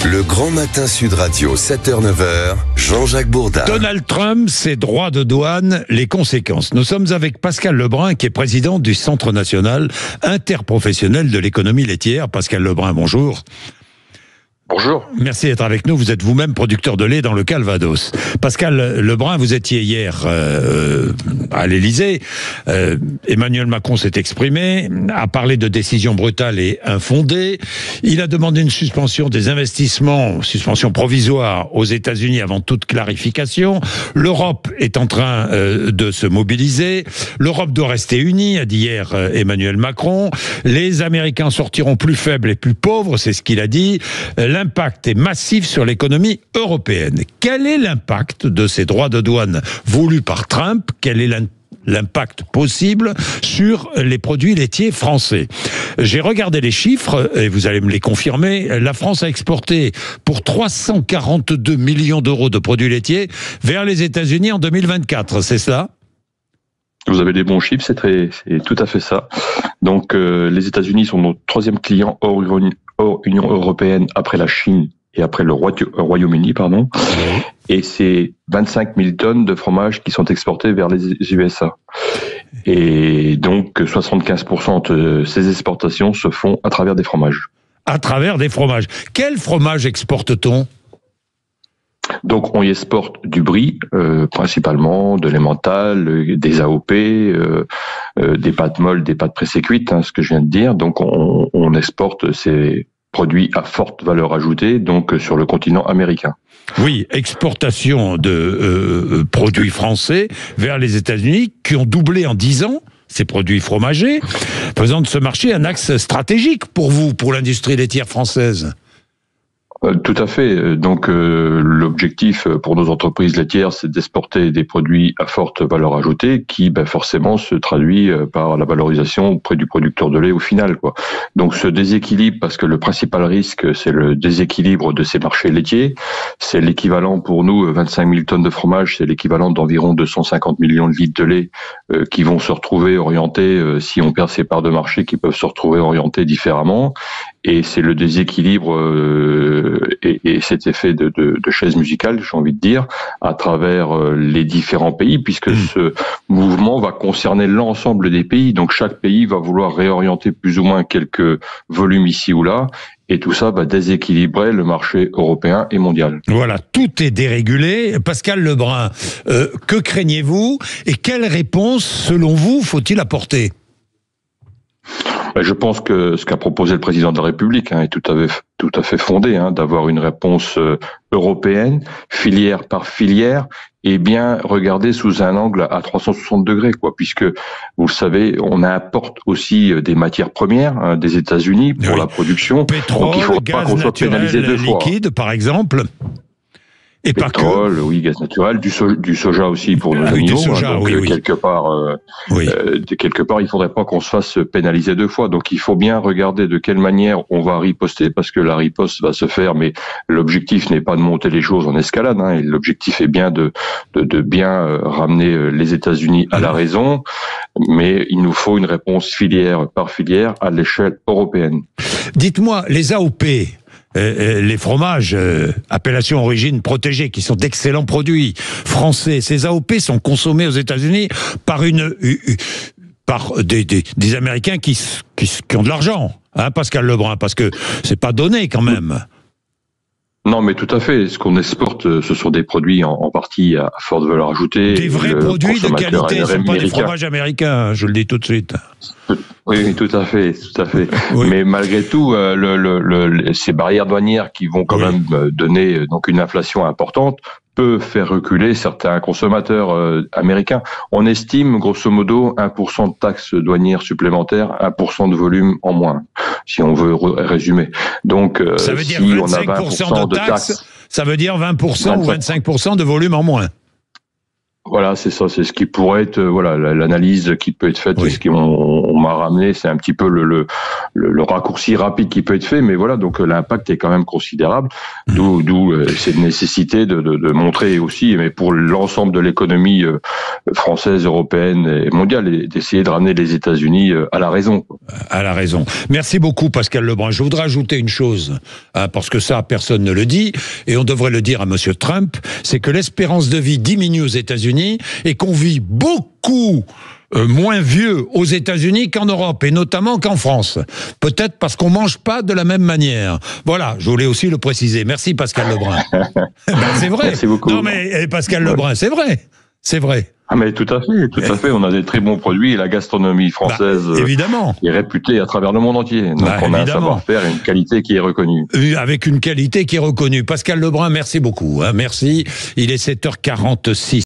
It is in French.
Le Grand Matin Sud Radio, 7h-9h, Jean-Jacques Bourdin. Donald Trump, ses droits de douane, les conséquences. Nous sommes avec Pascal Lebrun, qui est président du Centre national interprofessionnel de l'économie laitière. Pascal Lebrun, bonjour. Bonjour. Merci d'être avec nous. Vous êtes vous-même producteur de lait dans le Calvados. Pascal Lebrun, vous étiez hier à l'Élysée. Emmanuel Macron s'est exprimé, a parlé de décisions brutales et infondées. Il a demandé une suspension des investissements, suspension provisoire aux États-Unis avant toute clarification. L'Europe est en train de se mobiliser. L'Europe doit rester unie, a dit hier Emmanuel Macron. Les Américains sortiront plus faibles et plus pauvres, c'est ce qu'il a dit. L'impact est massif sur l'économie européenne. Quel est l'impact de ces droits de douane voulus par Trump? Quel est l'impact possible sur les produits laitiers français? J'ai regardé les chiffres, et vous allez me les confirmer. La France a exporté pour 342 millions d'euros de produits laitiers vers les États-Unis en 2024, c'est cela? Vous avez des bons chiffres, c'est tout à fait ça. Donc les États-Unis sont notre troisième client hors Union européenne après la Chine et après le Royaume-Uni, pardon. Et c'est 25 000 tonnes de fromage qui sont exportées vers les USA. Et donc 75% de ces exportations se font à travers des fromages. À travers des fromages. Quel fromage exporte-t-on ? Donc on y exporte du brie, principalement, de l'emmental, des AOP, des pâtes molles, des pâtes pressées cuites, ce que je viens de dire. Donc on exporte ces produits à forte valeur ajoutée, donc sur le continent américain. Oui, exportation de produits français vers les États-Unis qui ont doublé en 10 ans. Ces produits fromagers, faisant de ce marché un axe stratégique pour vous, pour l'industrie laitière française. Tout à fait. Donc l'objectif pour nos entreprises laitières, c'est d'exporter des produits à forte valeur ajoutée qui forcément se traduit par la valorisation auprès du producteur de lait au final, quoi. Donc ce déséquilibre, parce que le principal risque, c'est le déséquilibre de ces marchés laitiers, c'est l'équivalent pour nous, 25 000 tonnes de fromage, c'est l'équivalent d'environ 250 millions de litres de lait qui vont se retrouver orientés, si on perd ces parts de marché, qui peuvent se retrouver orientés différemment. Et c'est le déséquilibre et cet effet de chaise musicale, j'ai envie de dire, à travers les différents pays, puisque ce mouvement va concerner l'ensemble des pays. Donc chaque pays va vouloir réorienter plus ou moins quelques volumes ici ou là. Et tout ça va déséquilibrer le marché européen et mondial. Voilà, tout est dérégulé. Pascal Lebrun, que craignez-vous et quelle réponse, selon vous, faut-il apporter ? Je pense que ce qu'a proposé le président de la République est tout à fait fondé, d'avoir une réponse européenne, filière par filière, et bien regarder sous un angle à 360 degrés, puisque vous le savez, on importe aussi des matières premières des États-Unis pour la production. Pétrole, donc il faut pas qu'on soit pénalisé deux fois. Liquide, par exemple. Et pétrole, pas que. Oui, gaz naturel, du soja aussi pour nos animaux. Quelque part, il faudrait pas qu'on se fasse pénaliser deux fois. Donc, il faut bien regarder de quelle manière on va riposter, parce que la riposte va se faire, mais l'objectif n'est pas de monter les choses en escalade. Et l'objectif est bien de bien ramener les États-Unis à la raison, mais il nous faut une réponse filière par filière à l'échelle européenne. Dites-moi, les AOP. Les fromages, appellation origine protégée, qui sont d'excellents produits français, ces AOP sont consommés aux États-Unis par des Américains qui ont de l'argent, Pascal Lebrun, parce que c'est pas donné quand même. Non, mais tout à fait. Ce qu'on exporte, ce sont des produits en partie à forte valeur ajoutée. Des vrais produits de qualité, ce ne sont pas des fromages américains, je le dis tout de suite. Oui, tout à fait. Oui. Mais malgré tout, ces barrières douanières qui vont quand même donner donc une inflation importante peut faire reculer certains consommateurs américains. On estime grosso modo 1% de taxes douanières supplémentaires, 1% de volume en moins, si on veut résumer. Donc, ça veut dire si 25% on a 20% de taxes, ça veut dire 20% ou 25% de volume en moins. Voilà, c'est ça, c'est ce qui pourrait être l'analyse qui peut être faite, ce qu'on on m'a ramené, c'est un petit peu le raccourci rapide qui peut être fait, mais voilà, donc l'impact est quand même considérable, d'où cette nécessité de montrer aussi, mais pour l'ensemble de l'économie française, européenne et mondiale, et d'essayer de ramener les États-Unis à la raison. À la raison. Merci beaucoup, Pascal Lebrun. Je voudrais ajouter une chose, parce que ça, personne ne le dit, et on devrait le dire à Monsieur Trump, c'est que l'espérance de vie diminue aux États-Unis et qu'on vit beaucoup moins vieux aux États-Unis qu'en Europe, et notamment qu'en France. Peut-être parce qu'on mange pas de la même manière. Voilà, je voulais aussi le préciser. Merci, Pascal Lebrun. C'est vrai. Merci beaucoup. Non mais Pascal Lebrun, c'est vrai. C'est vrai. Ah mais tout à fait. On a des très bons produits et la gastronomie française évidemment est réputée à travers le monde entier. Donc on a un savoir-faire et une qualité qui est reconnue. Avec une qualité qui est reconnue. Pascal Lebrun, merci beaucoup. Merci. Il est 7h46.